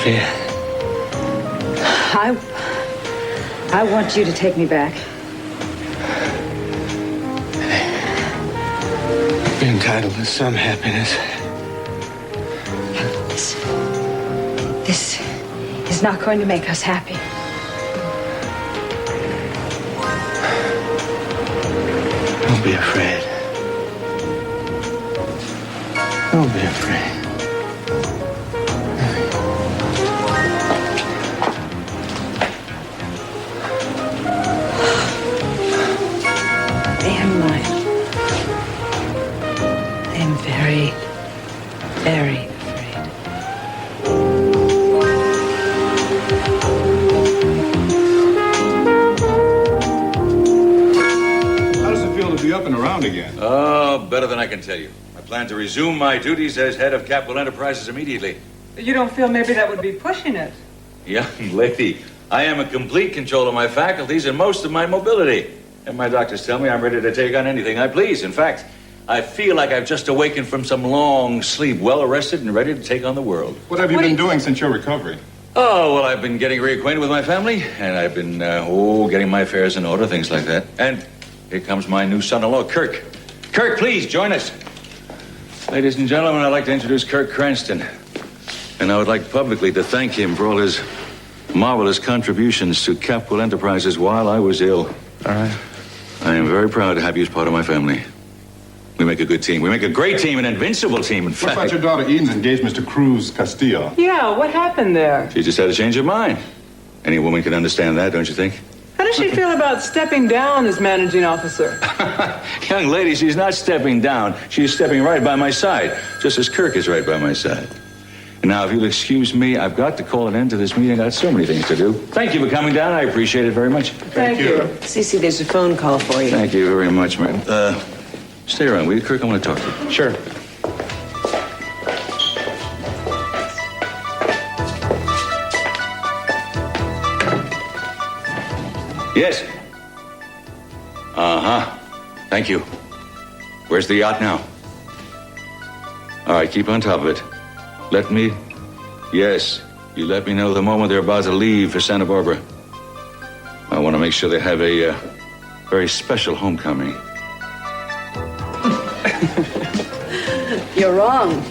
Sophia. I want you to take me back. You're entitled to some happiness. This is not going to make us happy. Don't be afraid. Don't be afraid. I am very, very afraid. How does it feel to be up and around again? Oh, better than I can tell you. I plan to resume my duties as head of Capitol Enterprises immediately. You don't feel maybe that would be pushing it? Young lady, I am in complete control of my faculties and most of my mobility. And my doctors tell me I'm ready to take on anything I please. In fact, I feel like I've just awakened from some long sleep, well rested and ready to take on the world. What have you been doing since your recovery? Oh, well, I've been getting reacquainted with my family, and I've been, getting my affairs in order, things like that. And here comes my new son-in-law, Kirk. Kirk, please, join us. Ladies and gentlemen, I'd like to introduce Kirk Cranston. And I would like publicly to thank him for all his marvelous contributions to Capitol Enterprises while I was ill. All right. I am very proud to have you as part of my family. We make a good team. We make a great team, an invincible team, in fact. What about your daughter Eden's engagement to Cruz Castillo? Yeah, what happened there? She just had a change of mind. Any woman can understand that, don't you think? How does she feel about stepping down as managing officer? Young lady, she's not stepping down. She's stepping right by my side, just as Kirk is right by my side. And now, if you'll excuse me, I've got to call an end to this meeting. I've got so many things to do. Thank you for coming down. I appreciate it very much. Thank you. Cece, there's a phone call for you. Thank you very much, ma'am. Stay around, will you, Kirk? I want to talk to you. Sure. Yes. Uh-huh. Thank you. Where's the yacht now? All right, keep on top of it. Yes, you let me know the moment they're about to leave for Santa Barbara. I want to make sure they have a very special homecoming. You're wrong.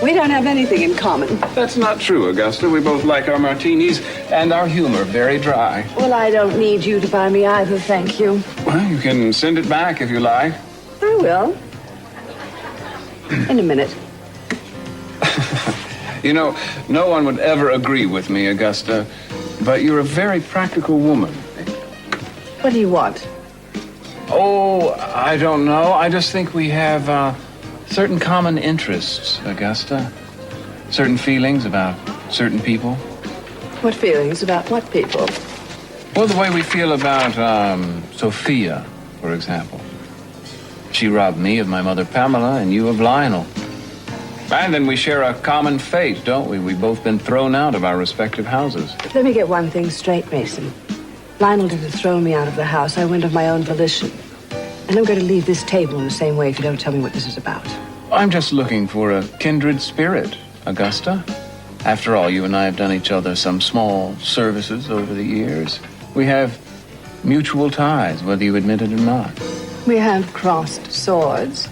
We don't have anything in common. That's not true, Augusta. We both like our martinis and our humor very dry. Well, I don't need you to buy me either, thank you. Well, you can send it back if you like. I will. In a minute. You know, no one would ever agree with me, Augusta, but you're a very practical woman. What do you want? Oh, I don't know. I just think we have certain common interests, Augusta. Certain feelings about certain people. What feelings about what people? Well, the way we feel about Sophia, for example. She robbed me of my mother Pamela and you of Lionel. And then we share a common fate, don't we? We've both been thrown out of our respective houses. Let me get one thing straight, Mason. Lionel didn't throw me out of the house. I went of my own volition. And I'm going to leave this table in the same way if you don't tell me what this is about. I'm just looking for a kindred spirit, Augusta. After all, you and I have done each other some small services over the years. We have mutual ties, whether you admit it or not. We have crossed swords,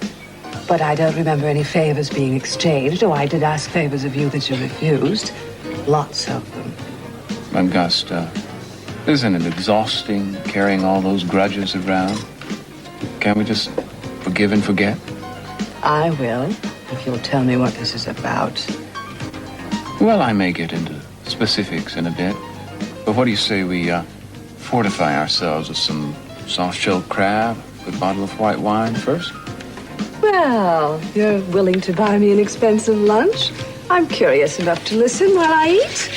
but I don't remember any favors being exchanged. Oh, I did ask favors of you that you refused. Lots of them. Augusta, isn't it exhausting carrying all those grudges around? Can't we just forgive and forget? I will, if you'll tell me what this is about. Well, I may get into specifics in a bit. But what do you say we fortify ourselves with some soft-shelled crab, a good bottle of white wine first? Well, you're willing to buy me an expensive lunch? I'm curious enough to listen while I eat.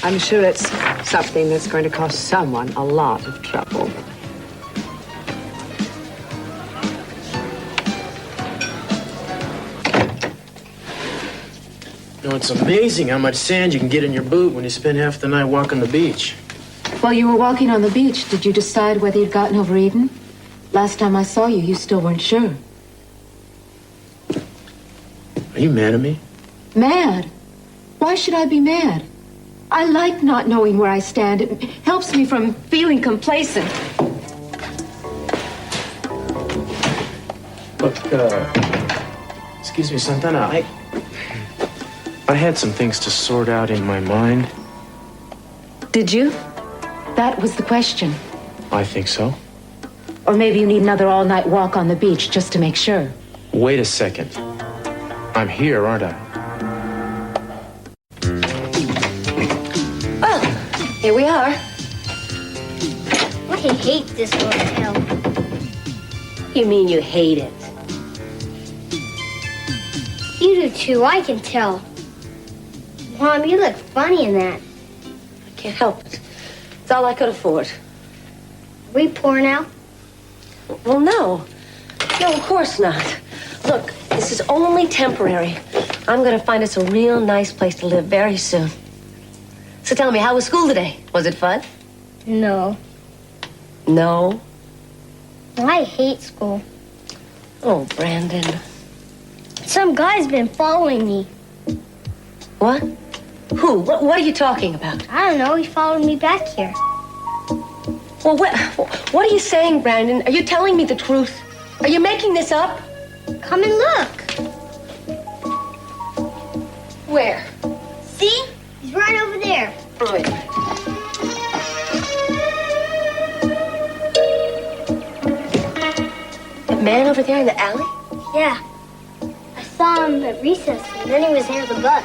I'm sure it's something that's going to cost someone a lot of trouble. You know, it's amazing how much sand you can get in your boot when you spend half the night walking the beach. While you were walking on the beach, did you decide whether you'd gotten over Eden? Last time I saw you, you still weren't sure. Are you mad at me? Mad? Why should I be mad? I like not knowing where I stand. It helps me from feeling complacent. Look, excuse me, Santana, I had some things to sort out in my mind. Did you? That was the question. I think so. Or maybe you need another all-night walk on the beach just to make sure. Wait a second. I'm here, aren't I? Well, here we are. I hate this hotel. You mean you hate it? You do too, I can tell. Mom, you look funny in that. I can't help it. It's all I could afford. We poor now? Well, no. No, of course not. Look, this is only temporary. I'm going to find us a real nice place to live very soon. So tell me, how was school today? Was it fun? No. No? I hate school. Oh, Brandon. Some guy's been following me. What? Who? What are you talking about? I don't know, he followed me back here. Well, what are you saying, Brandon? Are you telling me the truth? Are you making this up? Come and look. Where? See? He's right over there. Wait. That man over there in the alley? Yeah. I saw him at recess, and then he was near the bus.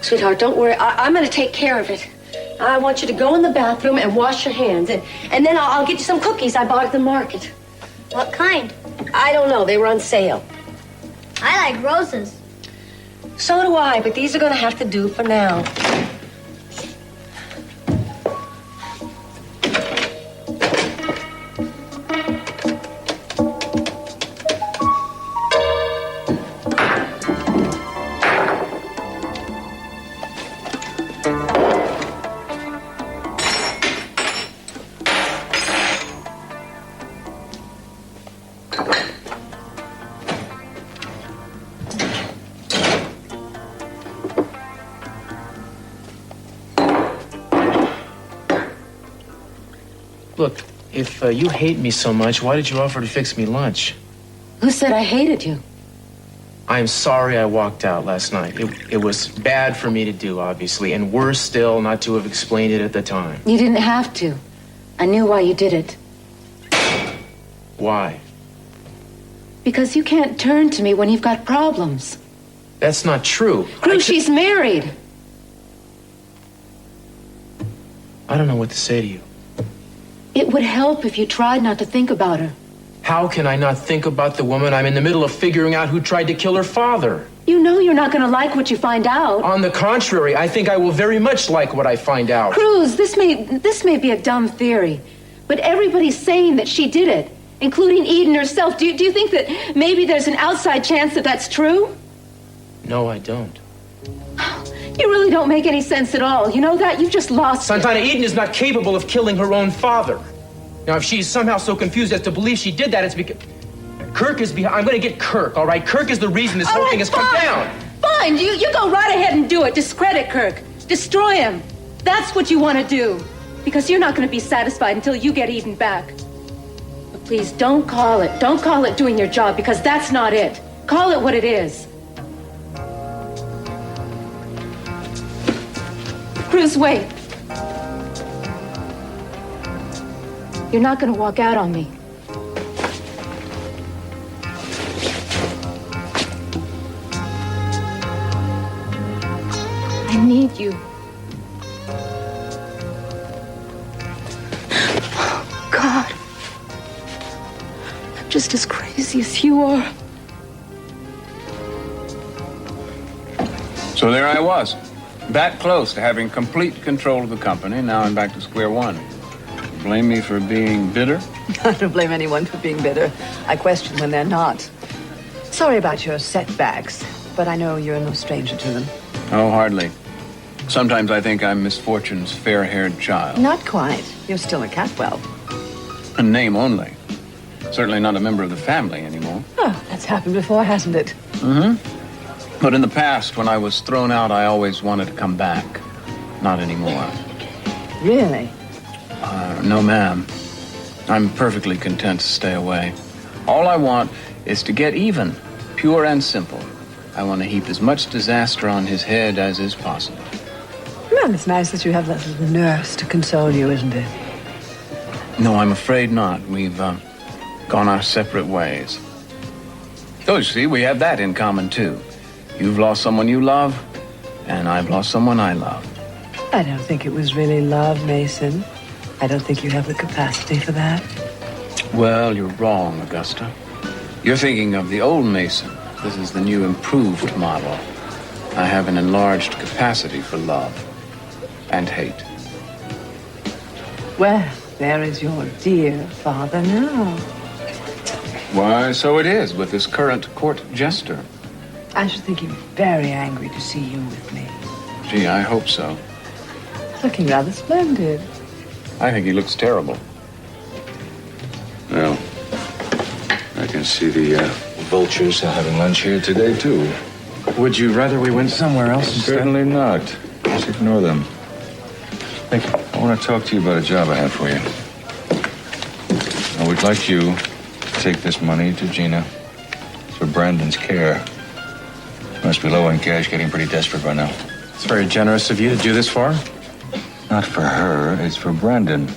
Sweetheart, don't worry. I'm going to take care of it. I want you to go in the bathroom and wash your hands. And then I'll get you some cookies I bought at the market. What kind? I don't know. They were on sale. I like roses. So do I, but these are going to have to do for now. Look, if you hate me so much, why did you offer to fix me lunch? Who said I hated you? I'm sorry I walked out last night. It was bad for me to do, obviously, and worse still not to have explained it at the time. You didn't have to. I knew why you did it. Why? Because you can't turn to me when you've got problems. That's not true. Cruz, she's married. I don't know what to say to you. It would help if you tried not to think about her. How can I not think about the woman I'm in the middle of figuring out who tried to kill her father? You know you're not going to like what you find out. On the contrary, I think I will very much like what I find out. Cruz, this may be a dumb theory, but everybody's saying that she did it, including Eden herself. Do you think that maybe there's an outside chance that that's true? No, I don't. You really don't make any sense at all. You know that? You've just lost Santana, Eden is not capable of killing her own father. Now, if she's somehow so confused as to believe she did that, it's because... Kirk is behind... I'm going to get Kirk, all right? Kirk is the reason this whole thing has come down. Fine, you go right ahead and do it. Discredit Kirk. Destroy him. That's what you want to do. Because you're not going to be satisfied until you get Eden back. But please, don't call it doing your job, because that's not it. Call it what it is. Cruz, wait. You're not going to walk out on me. I need you. Oh, God. I'm just as crazy as you are. So there I was, that close to having complete control of the company. Now I'm back to square one. Blame me for being bitter? I don't blame anyone for being bitter. I question when they're not. Sorry about your setbacks, but I know you're no stranger to them. Oh, hardly. Sometimes I think I'm misfortune's fair-haired child. Not quite. You're still a Catwell. A name only. Certainly not a member of the family anymore. Oh, that's happened before, hasn't it? Mm-hmm. But in the past, when I was thrown out, I always wanted to come back. Not anymore. Really? No, ma'am. I'm perfectly content to stay away. All I want is to get even, pure and simple. I want to heap as much disaster on his head as is possible. Well, it's nice that you have that little nurse to console you, isn't it? No, I'm afraid not. We've gone our separate ways. Oh, you see, we have that in common, too. You've lost someone you love, and I've lost someone I love. I don't think it was really love, Mason. I don't think you have the capacity for that. Well, you're wrong, Augusta. You're thinking of the old Mason. This is the new improved model. I have an enlarged capacity for love and hate. Well, there is your dear father now. Why, so it is with this current court jester. I should think he'd be very angry to see you with me. Gee, I hope so. Looking rather splendid. I think he looks terrible. Well, I can see the vultures are having lunch here today, too. Would you rather we went somewhere else instead? Certainly not. Just ignore them. Thank you. I want to talk to you about a job I have for you. I would like you to take this money to Gina for Brandon's care. She must be low on cash, getting pretty desperate by now. It's very generous of you to do this for her. Not for her, it's for Brandon.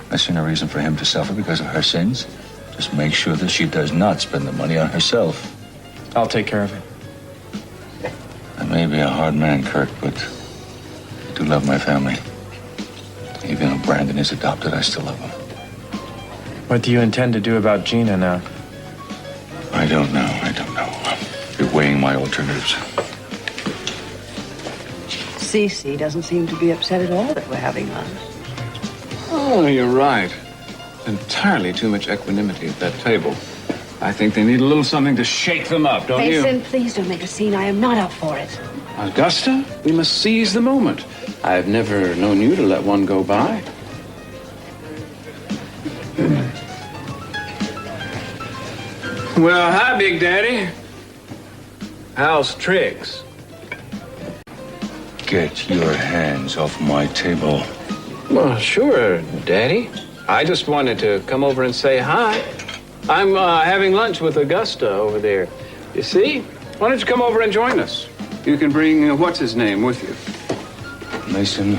I see no reason for him to suffer because of her sins. Just make sure that she does not spend the money on herself. I'll take care of it. I may be a hard man, Kirk, but I do love my family. Even though Brandon is adopted, I still love him. What do you intend to do about Gina now? I don't know. You're weighing my alternatives. Cece doesn't seem to be upset at all that we're having lunch. Oh, you're right. Entirely too much equanimity at that table. I think they need a little something to shake them up, don't you? Mason, please don't make a scene. I am not up for it. Augusta, we must seize the moment. I've never known you to let one go by. Well, hi, Big Daddy. How's Triggs? Get your hands off my table. Well, sure, Daddy. I just wanted to come over and say hi. I'm having lunch with Augusta over there. You see? Why don't you come over and join us? You can bring, what's his name, with you. Mason,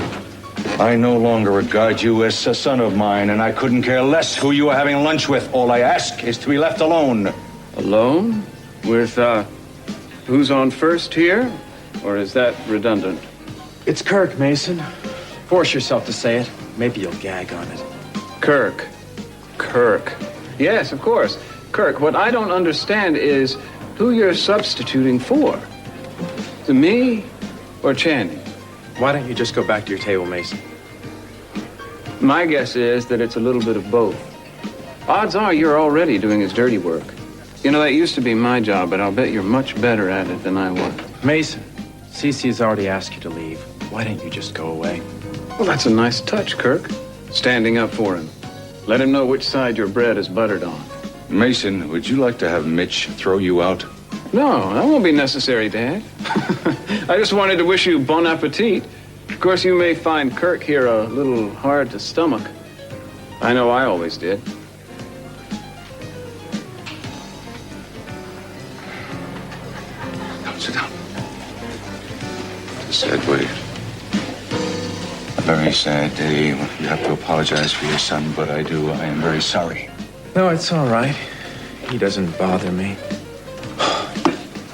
I no longer regard you as a son of mine, and I couldn't care less who you are having lunch with. All I ask is to be left alone. Alone? With, who's on first here? Or is that redundant? It's Kirk, Mason. Force yourself to say it. Maybe you'll gag on it. Kirk. Yes, of course. Kirk, what I don't understand is who you're substituting for. To me or Channing? Why don't you just go back to your table, Mason? My guess is that it's a little bit of both. Odds are you're already doing his dirty work. You know, that used to be my job, but I'll bet you're much better at it than I was. Mason, Cece has already asked you to leave. Why don't you just go away? Well, that's a nice touch, Kirk. Standing up for him. Let him know which side your bread is buttered on. Mason, would you like to have Mitch throw you out? No, that won't be necessary, Dad. I just wanted to wish you bon appetit. Of course, you may find Kirk here a little hard to stomach. I know I always did. Come, sit down. It's a sad way. A very sad day. You have to apologize for your son, but I am very sorry. No, it's all right. He doesn't bother me.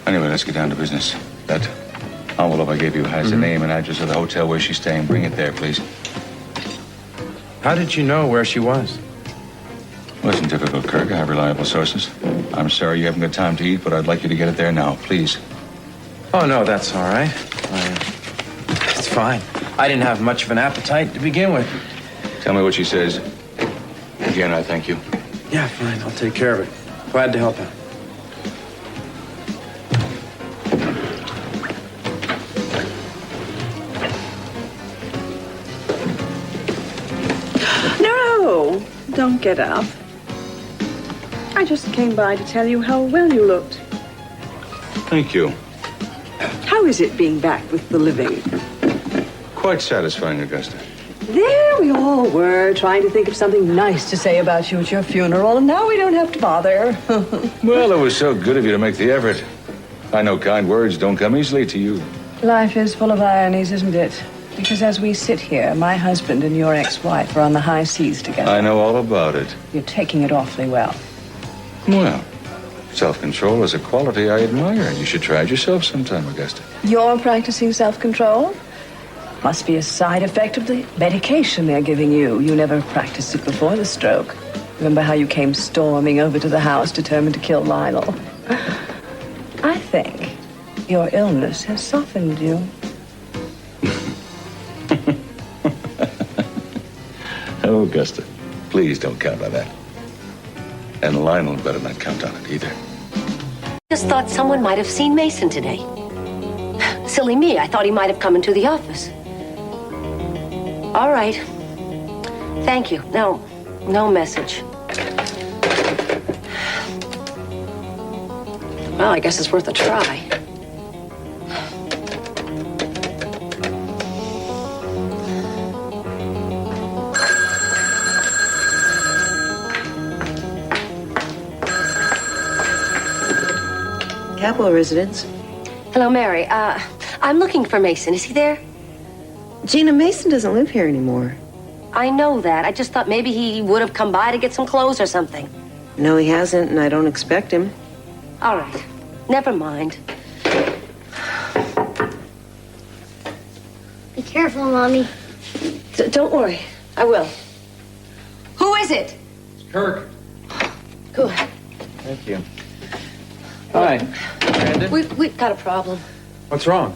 Anyway, let's get down to business. That envelope I gave you has the name and address of the hotel where she's staying. Bring it there, please. How did you know where she was? Wasn't difficult, Kirk. I have reliable sources. I'm sorry you haven't got time to eat, but I'd like you to get it there now, please. Oh, no, that's all right. It's fine. I didn't have much of an appetite to begin with. Tell me what she says. Again, I thank you. Yeah, fine. I'll take care of it. Glad to help out. No, don't get up. I just came by to tell you how well you looked. Thank you. How is it being back with the living? Quite satisfying, Augusta. There we all were, trying to think of something nice to say about you at your funeral, and now we don't have to bother. Well, it was so good of you to make the effort. I know kind words don't come easily to you. Life is full of ironies, isn't it? Because as we sit here, my husband and your ex-wife are on the high seas together. I know all about it. You're taking it awfully well. Well, self-control is a quality I admire. You should try it yourself sometime, Augusta. You're practicing self-control? Must be a side effect of the medication they're giving you. You never practiced it before the stroke. Remember how you came storming over to the house determined to kill Lionel? I think your illness has softened you. Oh, Augusta, please don't count on that. And Lionel better not count on it either. Just thought someone might have seen Mason today. Silly me, I thought he might have come into the office. All right. Thank you. No message. Well, I guess it's worth a try. Capitol residence. Hello, Mary. I'm looking for Mason. Is he there? Gina, Mason doesn't live here anymore. I know that. I just thought maybe he would have come by to get some clothes or something. No, he hasn't, and I don't expect him. All right. Never mind. Be careful, Mommy. Don't worry. I will. Who is it? It's Kirk. Good. Thank you. Hi, Brandon. We've got a problem. What's wrong?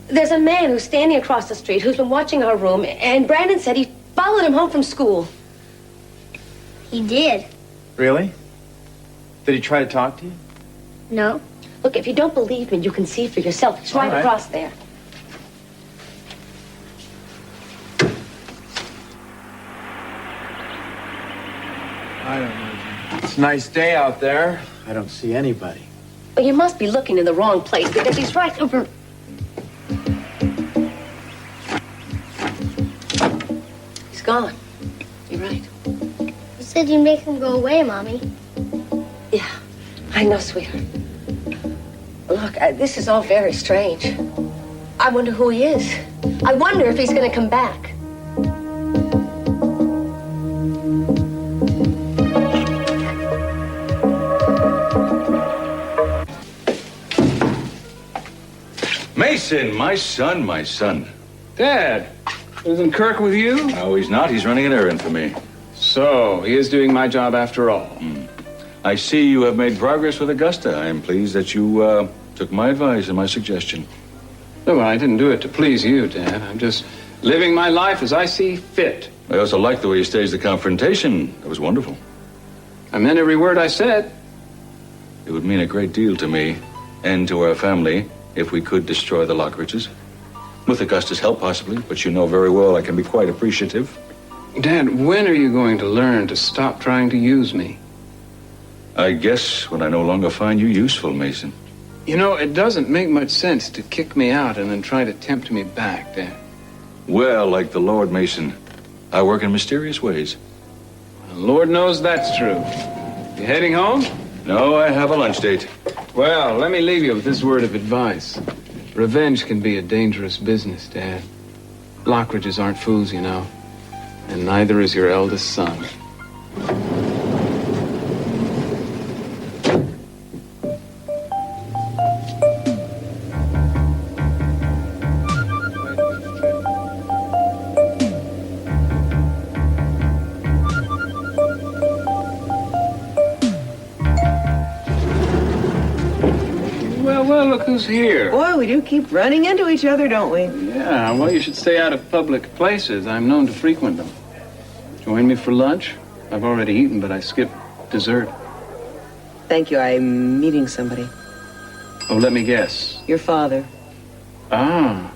There's a man who's standing across the street who's been watching our room, and Brandon said he followed him home from school. He did. Really? Did he try to talk to you? No. Look, if you don't believe me, you can see for yourself. It's right across there. I don't know. It's a nice day out there. I don't see anybody. Well, you must be looking in the wrong place because he's right over... He's gone. You're right. You said you'd make him go away, Mommy. Yeah, I know, sweetheart. Look, this is all very strange. I wonder who he is. I wonder if he's going to come back. Mason, my son. Dad, isn't Kirk with you? No, he's not. He's running an errand for me. So, he is doing my job after all. I see you have made progress with Augusta. I am pleased that you took my advice and my suggestion. No, well, I didn't do it to please you, Dad. I'm just living my life as I see fit. I also like the way you staged the confrontation. That was wonderful. I meant every word I said. It would mean a great deal to me and to our family if we could destroy the Lockridges. With Augusta's help, possibly, but you know very well I can be quite appreciative. Dad, when are you going to learn to stop trying to use me? I guess when I no longer find you useful, Mason. You know, it doesn't make much sense to kick me out and then try to tempt me back, Dad. Well, like the Lord, Mason, I work in mysterious ways. Lord knows that's true. You heading home? No, I have a lunch date. Well, let me leave you with this word of advice. Revenge can be a dangerous business, Dad. Lockridges aren't fools, you know. And neither is your eldest son. Well, look who's here. Boy, we do keep running into each other, don't we? Yeah, well, you should stay out of public places. I'm known to frequent them. Join me for lunch? I've already eaten, but I skipped dessert. Thank you. I'm meeting somebody. Oh, let me guess. Your father. Ah.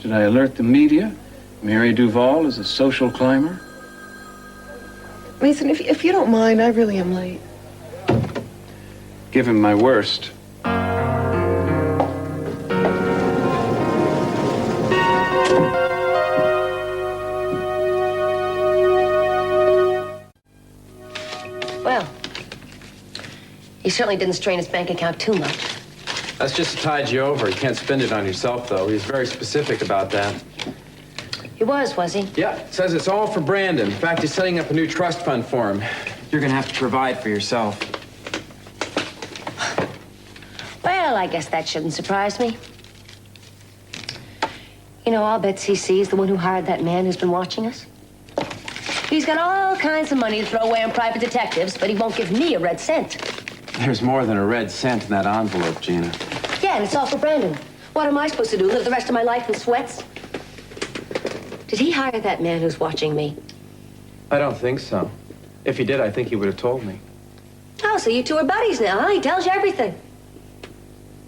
Should I alert the media? Mary Duval is a social climber? Mason, if you don't mind, I really am late. Give him my worst. He certainly didn't strain his bank account too much. That's just to tide you over. You can't spend it on yourself, though. He's very specific about that. He was he? Yeah, says it's all for Brandon. In fact, he's setting up a new trust fund for him. You're gonna have to provide for yourself. Well, I guess that shouldn't surprise me. You know, I'll bet CC is the one who hired that man who's been watching us. He's got all kinds of money to throw away on private detectives, but he won't give me a red cent. There's more than a red cent in that envelope, Gina. Yeah, and it's all for Brandon. What am I supposed to do, live the rest of my life in sweats? Did he hire that man who's watching me? I don't think so. If he did, I think he would have told me. Oh, so you two are buddies now, huh? He tells you everything.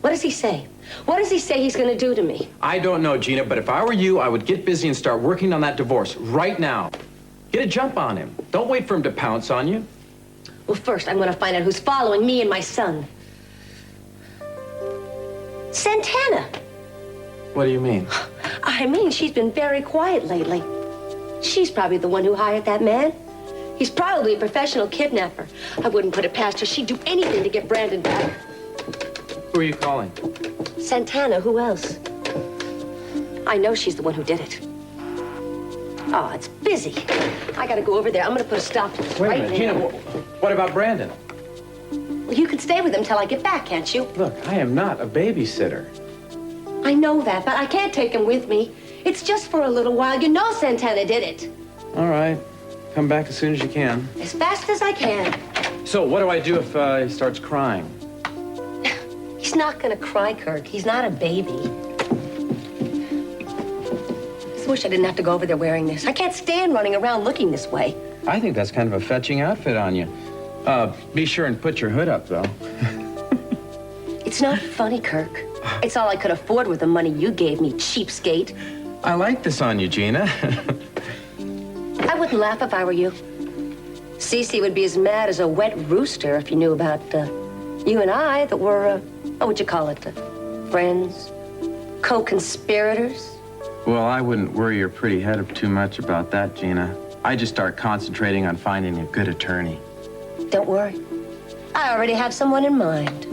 What does he say? What does he say he's going to do to me? I don't know, Gina, but if I were you, I would get busy and start working on that divorce right now. Get a jump on him. Don't wait for him to pounce on you. Well, first, I'm going to find out who's following me and my son. Santana. What do you mean? I mean, she's been very quiet lately. She's probably the one who hired that man. He's probably a professional kidnapper. I wouldn't put it past her. She'd do anything to get Brandon back. Who are you calling? Santana, who else? I know she's the one who did it. Oh, it's busy. I gotta go over there. I'm gonna put a stop to this right now. Gina, what about Brandon? Well, you can stay with him till I get back, can't you? Look, I am not a babysitter. I know that, but I can't take him with me. It's just for a little while. You know Santana did it. All right. Come back as soon as you can. As fast as I can. So, what do I do if he starts crying? He's not gonna cry, Kirk. He's not a baby. I just wish I didn't have to go over there wearing this. I can't stand running around looking this way. I think that's kind of a fetching outfit on you. Be sure and put your hood up, though. It's not funny, Kirk. It's all I could afford with the money you gave me, cheapskate. I like this on you, Gina. I wouldn't laugh if I were you. Cece would be as mad as a wet rooster if you knew about you and I that were, what would you call it? Friends? Co-conspirators? Well, I wouldn't worry your pretty head up too much about that, Gina. I'd just start concentrating on finding a good attorney. Don't worry. I already have someone in mind.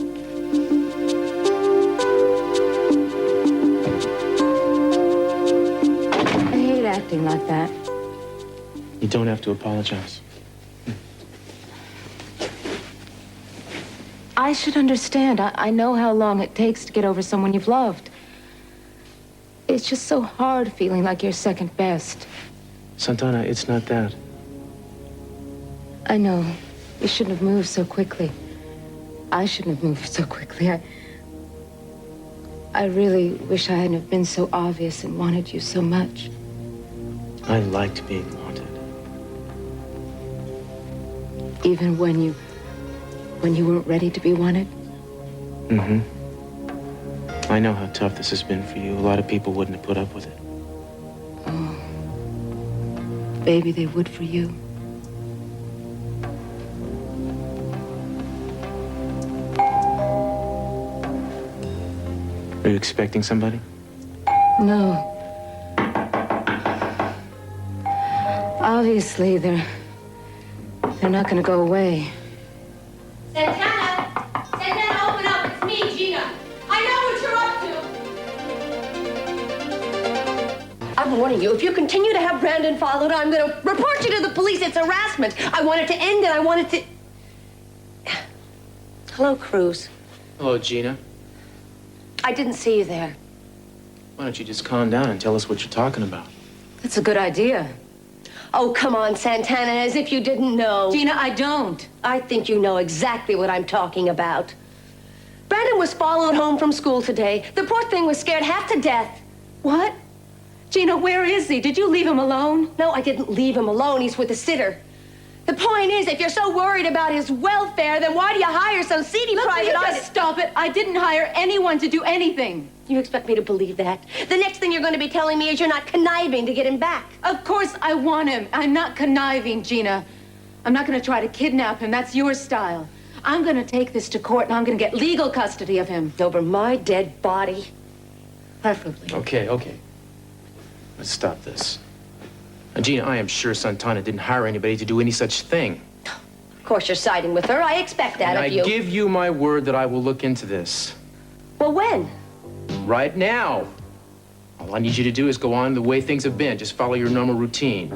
I hate acting like that. You don't have to apologize. I should understand. I know how long it takes to get over someone you've loved. It's just so hard feeling like you're second best. Santana, it's not that. I know. You shouldn't have moved so quickly. I shouldn't have moved so quickly. I really wish I hadn't have been so obvious and wanted you so much. I liked being wanted. Even when you weren't ready to be wanted? Mm-hmm. I know how tough this has been for you. A lot of people wouldn't have put up with it. Oh, maybe they would for you. Are you expecting somebody? No. Obviously, they're not going to go away. Santana! Santana, open up. It's me, Gina. I know what you're up to. I'm warning you, if you continue to have Brandon followed, I'm going to report you to the police. It's harassment. I want it to end, and I want it to... Hello, Cruz. Hello, Gina. I didn't see you there. Why don't you just calm down and tell us what you're talking about? That's a good idea. Oh, come on, Santana, as if you didn't know. Gina, I don't. I think you know exactly what I'm talking about. Brandon was followed home from school today. The poor thing was scared half to death. What? Gina, where is he? Did you leave him alone? No, I didn't leave him alone. He's with a sitter. The point is, if you're so worried about his welfare, then why do you hire some seedy private eye? Stop it. I didn't hire anyone to do anything. You expect me to believe that? The next thing you're going to be telling me is you're not conniving to get him back. Of course I want him. I'm not conniving, Gina. I'm not going to try to kidnap him. That's your style. I'm going to take this to court, and I'm going to get legal custody of him. Over my dead body. Preferably. Okay. Let's stop this. Now, Gina, I am sure Santana didn't hire anybody to do any such thing. Of course, you're siding with her. I expect that And of you. I give you my word that I will look into this. Well, when? Right now. All I need you to do is go on the way things have been. Just follow your normal routine.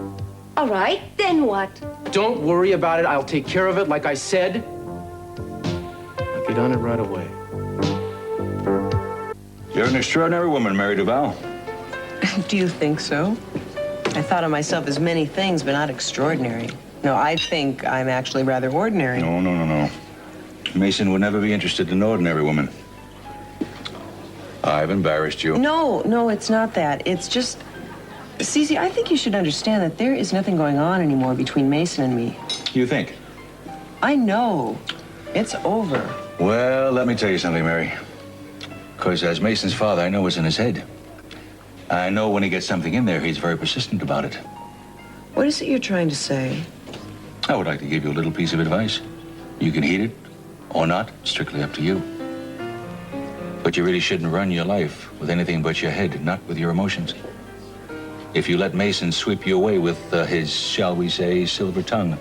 All right, then what? Don't worry about it. I'll take care of it, like I said. I'll get on it right away. You're an extraordinary woman, Mary Duval. Do you think so? I thought of myself as many things, but not extraordinary. No, I think I'm actually rather ordinary. No. Mason would never be interested in an ordinary woman. I've embarrassed you. No, it's not that. It's just... Cece, I think you should understand that there is nothing going on anymore between Mason and me. You think? I know. It's over. Well, let me tell you something, Mary. Because as Mason's father, I know what's in his head. I know when he gets something in there, he's very persistent about it. What is it you're trying to say? I would like to give you a little piece of advice. You can heed it or not, strictly up to you. But you really shouldn't run your life with anything but your head, not with your emotions. If you let Mason sweep you away with his, shall we say, silver tongue,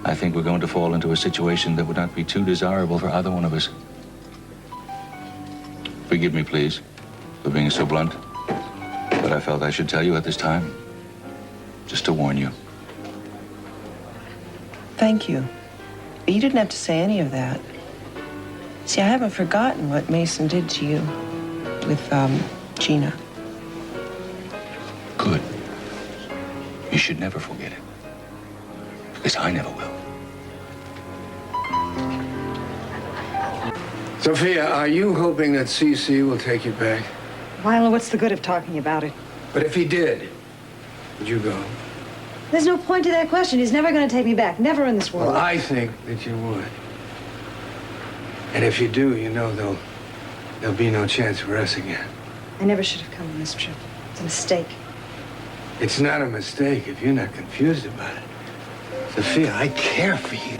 I think we're going to fall into a situation that would not be too desirable for either one of us. Forgive me, please, for being so blunt, but I felt I should tell you at this time, just to warn you. Thank you. But you didn't have to say any of that. See, I haven't forgotten what Mason did to you with, Gina. Good. You should never forget it. Because I never will. Sophia, are you hoping that CC will take you back? Lionel, what's the good of talking about it? But if he did, would you go? There's no point to that question. He's never going to take me back. Never in this world. Well, I think that you would. And if you do, you know there'll be no chance for us again. I never should have come on this trip. It's a mistake. It's not a mistake if you're not confused about it. Sophia, I care for you.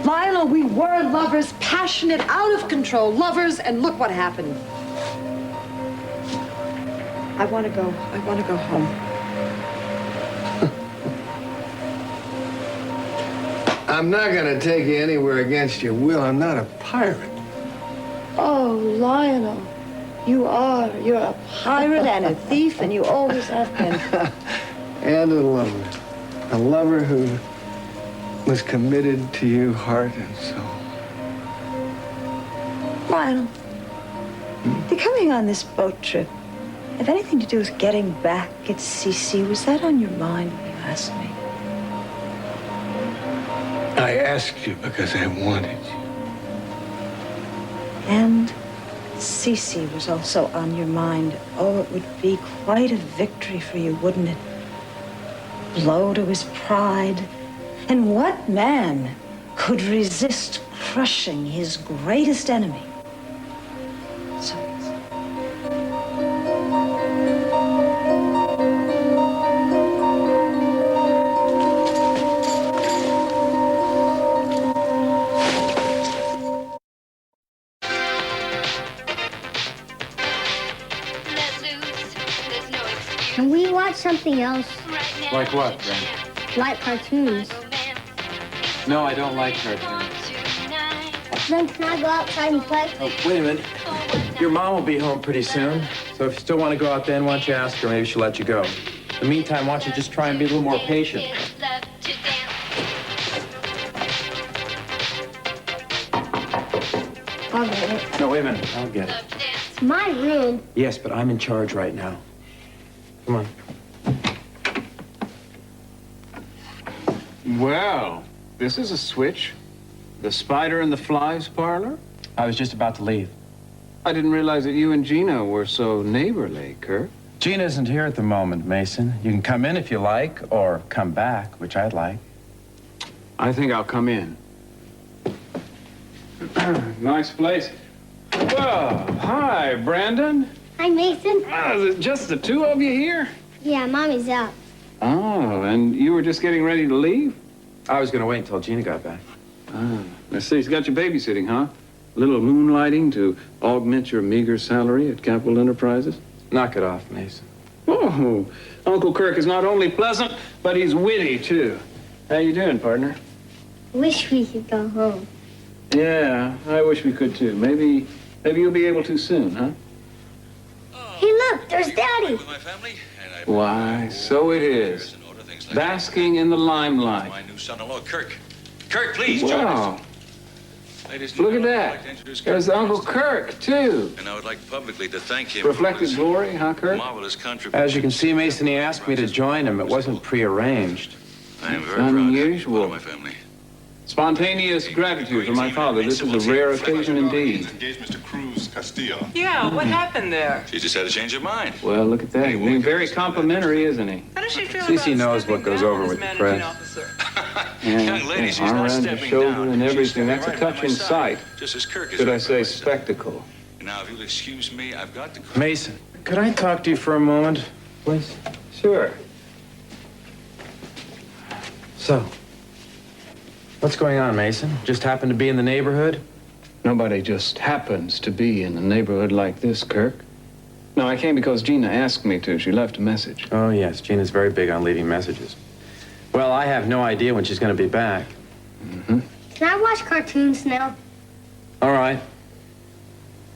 Lionel, we were lovers, passionate, out of control, lovers, and look what happened. I want to go home. I'm not gonna take you anywhere against your will. I'm not a pirate. Oh, Lionel, you're a pirate and a thief, and you always have been. And a lover who was committed to you heart and soul. Lionel, the coming on this boat trip, have anything to do with getting back at CC? Was that on your mind when you asked me? I asked you because I wanted you. And CC was also on your mind. Oh, it would be quite a victory for you, wouldn't it? Blow to his pride. And what man could resist crushing his greatest enemy? So Can we watch something else? Like what, Brent? Like cartoons. No, I don't like cartoons. Then can I go outside and play? Oh, wait a minute. Your mom will be home pretty soon. So if you still want to go out then, why don't you ask her? Maybe she'll let you go. In the meantime, why don't you just try and be a little more patient? I'll get it. No, wait a minute. I'll get it. It's my room. Yes, but I'm in charge right now. Come on. Well, this is a switch. The spider and the flies parlor? I was just about to leave. I didn't realize that you and Gina were so neighborly, Kirk. Gina isn't here at the moment, Mason. You can come in if you like, or come back, which I'd like. I think I'll come in. Nice place. Well, hi, Brandon. Hi, Mason. Is it just the two of you here? Yeah, Mommy's out. Oh, and you were just getting ready to leave? I was going to wait until Gina got back. Let's see, he's got you babysitting, huh? A little moonlighting to augment your meager salary at Capitol Enterprises? Knock it off, Mason. Oh, Uncle Kirk is not only pleasant, but he's witty, too. How you doing, partner? Wish we could go home. Yeah, I wish we could too. Maybe you'll be able to soon, huh? Hey, look, there's Daddy. Why, so it is. Basking in the limelight. My new son-in-law, Kirk. Kirk, please join Wow. us. Ladies and Look at gentlemen, I'd that. like to introduce There's Uncle Kirk, too. And I would like publicly to thank him Reflected glory, huh, for Kirk? his marvelous contribution. As you can see, Mason, he asked me to join him. It wasn't prearranged. I am very Unusual. proud of my family. Spontaneous gratitude for my father. This is a rare occasion indeed. Engaged Mr. Cruz Castillo. Yeah, what happened there? She just had a change of mind. Well, look at that. He's being very complimentary, isn't he? How does she feel Cece about knows stepping what goes down over as with the managing press. officer? Yeah, Young lady, she's arm not around your stepping shoulder down. and She's everything. stepping That's a right by my touching side, sight. just as Kirk is Should I right by say my side. spectacle? Now, if you'll excuse me, I've got to... Mason, could I talk to you for a moment, please? Sure. So, what's going on, Mason? Just happened to be in the neighborhood? Nobody just happens to be in a neighborhood like this, Kirk. No, I came because Gina asked me to. She left a message. Oh, yes. Gina's very big on leaving messages. Well, I have no idea when she's going to be back. Mm-hmm. Can I watch cartoons now? All right.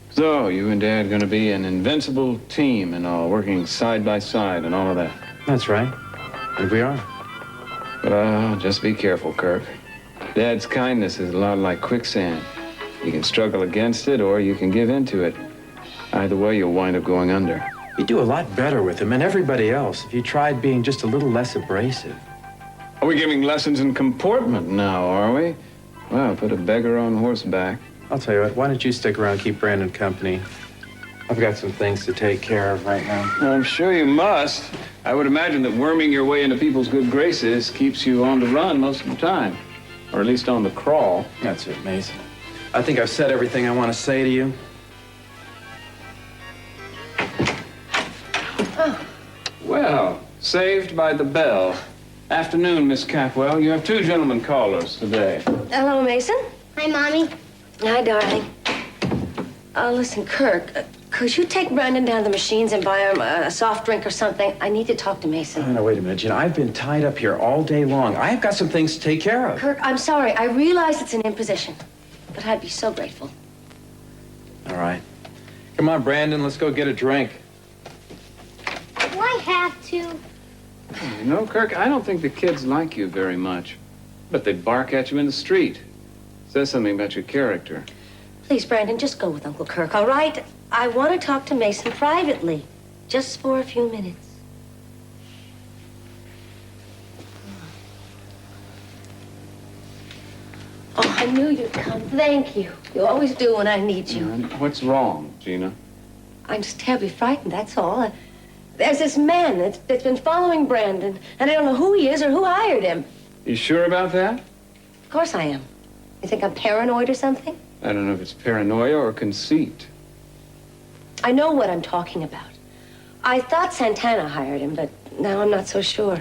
So, you and Dad going to be an invincible team and all, working side by side and all of that. That's right. And we are. Well, just be careful, Kirk. Dad's kindness is a lot like quicksand. You can struggle against it or you can give in to it. Either way, you'll wind up going under. You'd do a lot better with him and everybody else if you tried being just a little less abrasive. Are we giving lessons in comportment now, are we? Well, put a beggar on horseback. I'll tell you what, why don't you stick around and keep Brandon company? I've got some things to take care of right now. I'm sure you must. I would imagine that worming your way into people's good graces keeps you on the run most of the time. Or at least on the crawl. That's it, Mason. I think I've said everything I want to say to you. Oh. Well, saved by the bell. Afternoon, Miss Capwell. You have two gentlemen callers today. Hello, Mason. Hi, Mommy. Hi, darling. Listen, Kirk, could you take Brandon down to the machines and buy him a soft drink or something? I need to talk to Mason. Oh, no, wait a minute, Gina. I've been tied up here all day long. I've got some things to take care of. Kirk, I'm sorry. I realize it's an imposition, but I'd be so grateful. All right. Come on, Brandon, let's go get a drink. Do I have to? You know, Kirk, I don't think the kids like you very much. But they bark at you in the street. Says something about your character. Please, Brandon, just go with Uncle Kirk, all right? I want to talk to Mason privately, just for a few minutes. Oh, I knew you'd come. Thank you. You always do when I need you. What's wrong, Gina? I'm just terribly frightened, that's all. There's this man that's been following Brandon, and I don't know who he is or who hired him. You sure about that? Of course I am. You think I'm paranoid or something? I don't know if it's paranoia or conceit. I know what I'm talking about. I thought Santana hired him, but now I'm not so sure.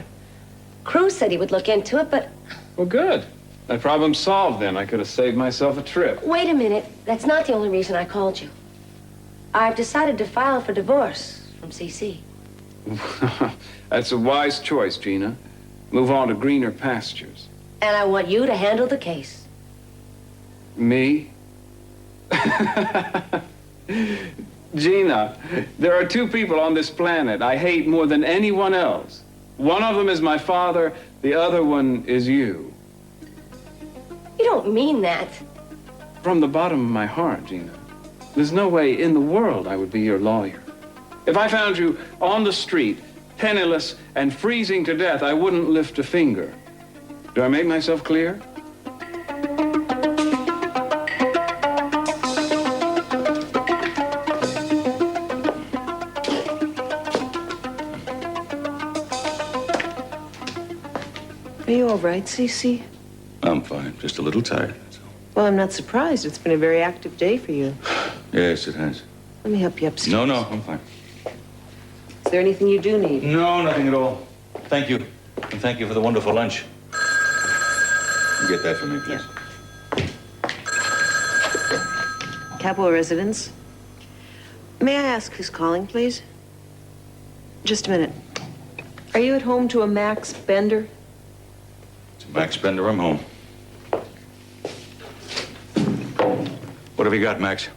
Cruz said he would look into it, but... Well, good. That problem's solved then. I could have saved myself a trip. Wait a minute. That's not the only reason I called you. I've decided to file for divorce from CC. That's a wise choice, Gina. Move on to greener pastures. And I want you to handle the case. Me? Gina, there are two people on this planet I hate more than anyone else. One of them is my father, the other one is you. You don't mean that. From the bottom of my heart, Gina. There's no way in the world I would be your lawyer. If I found you on the street, penniless and freezing to death, I wouldn't lift a finger. Do I make myself clear? Are you all right, Cece? I'm fine, just a little tired. Well, I'm not surprised. It's been a very active day for you. Yes, it has. Let me help you upstairs. No, I'm fine. Is there anything you do need? No, nothing at all. Thank you. And thank you for the wonderful lunch. You get that for me, please. Capwell residence. May I ask who's calling, please? Just a minute. Are you at home to a Max Bender? It's Max Bender, I'm home. What have you got, Max?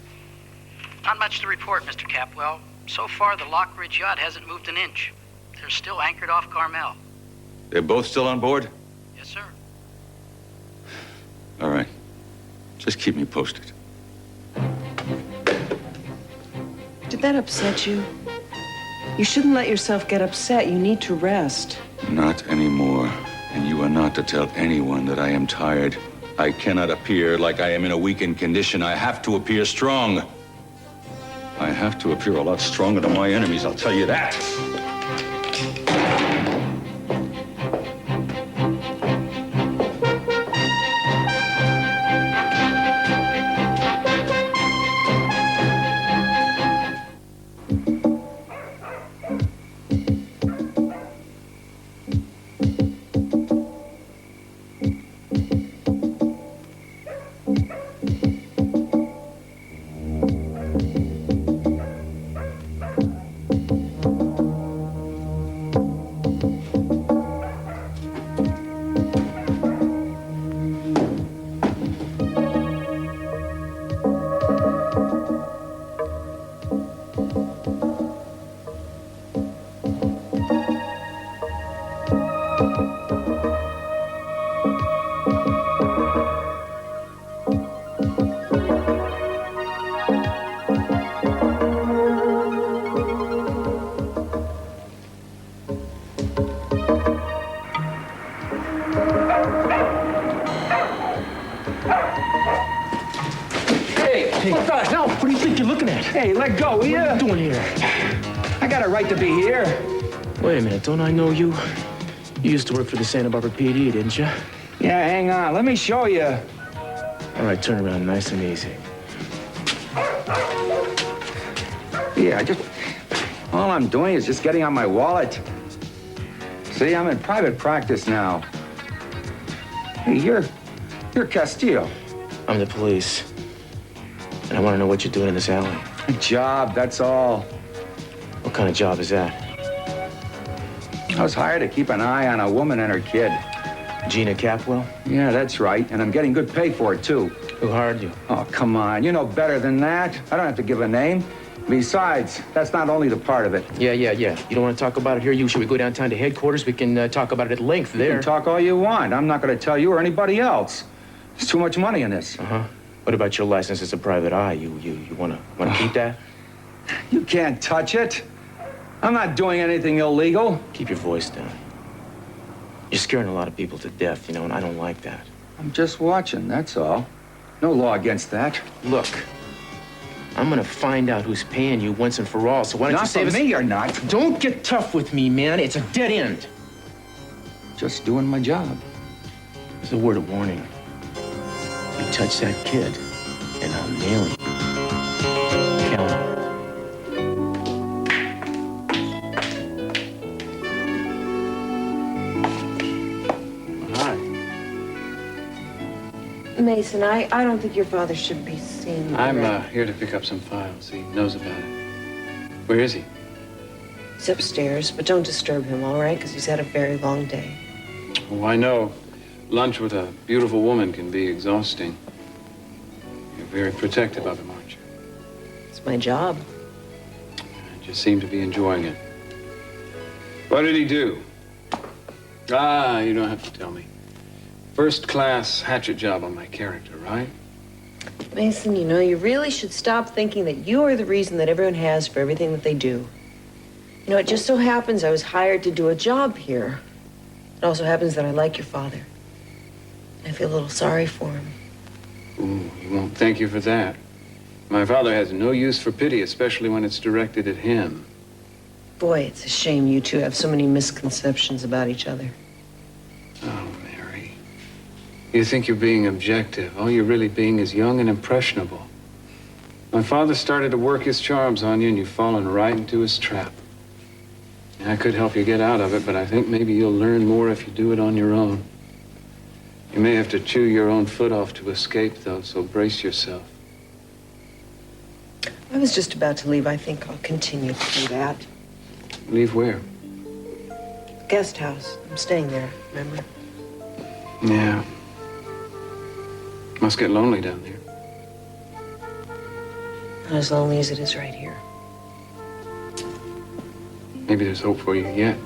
Not much to report, Mr. Capwell. So far, the Lockridge yacht hasn't moved an inch. They're still anchored off Carmel. They're both still on board? Yes, sir. All right. Just keep me posted. Did that upset you? You shouldn't let yourself get upset. You need to rest. Not anymore. And you are not to tell anyone that I am tired. I cannot appear like I am in a weakened condition. I have to appear strong. I have to appear a lot stronger than my enemies, I'll tell you that. What the hell? What do you think you're looking at? Hey, let go, will you? What are you doing here? I got a right to be here. Wait a minute, don't I know you? You used to work for the Santa Barbara PD, didn't you? Yeah, hang on. Let me show you. All right, turn around nice and easy. Yeah, all I'm doing is just getting on my wallet. See, I'm in private practice now. Hey, you're Castillo. I'm the police. And I want to know what you're doing in this alley. A job, that's all. What kind of job is that? I was hired to keep an eye on a woman and her kid. Gina Capwell? Yeah, that's right. And I'm getting good pay for it, too. Who hired you? Oh, come on. You know better than that. I don't have to give a name. Besides, that's not only the part of it. Yeah. You don't want to talk about it here? Should we go downtown to headquarters? We can talk about it at length there. You can talk all you want. I'm not going to tell you or anybody else. There's too much money in this. Uh-huh. What about your license as a private eye? You want to keep that? You can't touch it. I'm not doing anything illegal. Keep your voice down. You're scaring a lot of people to death, you know, and I don't like that. I'm just watching, that's all. No law against that. Look, I'm gonna find out who's paying you once and for all, so why don't you save us? Not for me, you're not. Don't get tough with me, man. It's a dead end. Just doing my job. There's a word of warning. You touch that kid, and I'll nail you. Count it. Mason, I don't think your father should be seen. I'm here to pick up some files. He knows about it. Where is he? He's upstairs, but don't disturb him, all right? Because he's had a very long day. Oh, I know. Lunch with a beautiful woman can be exhausting. You're very protective of him, aren't you? It's my job. You just seem to be enjoying it. What did he do? Ah, you don't have to tell me. First-class hatchet job on my character, right? Mason, you know, you really should stop thinking that you are the reason that everyone has for everything that they do. You know, it just so happens I was hired to do a job here. It also happens that I like your father. I feel a little sorry for him. Ooh, he won't thank you for that. My father has no use for pity, especially when it's directed at him. Boy, it's a shame you two have so many misconceptions about each other. Oh, Mary. You think you're being objective. All you're really being is young and impressionable. My father started to work his charms on you, and you've fallen right into his trap. I could help you get out of it, but I think maybe you'll learn more if you do it on your own. You may have to chew your own foot off to escape, though, so brace yourself. I was just about to leave. I think I'll continue to do that. Leave where? Guest house. I'm staying there, remember? Yeah. Must get lonely down there. Not as lonely as it is right here. Maybe there's hope for you yet.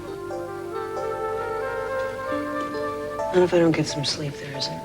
Not if I don't get some sleep, there isn't.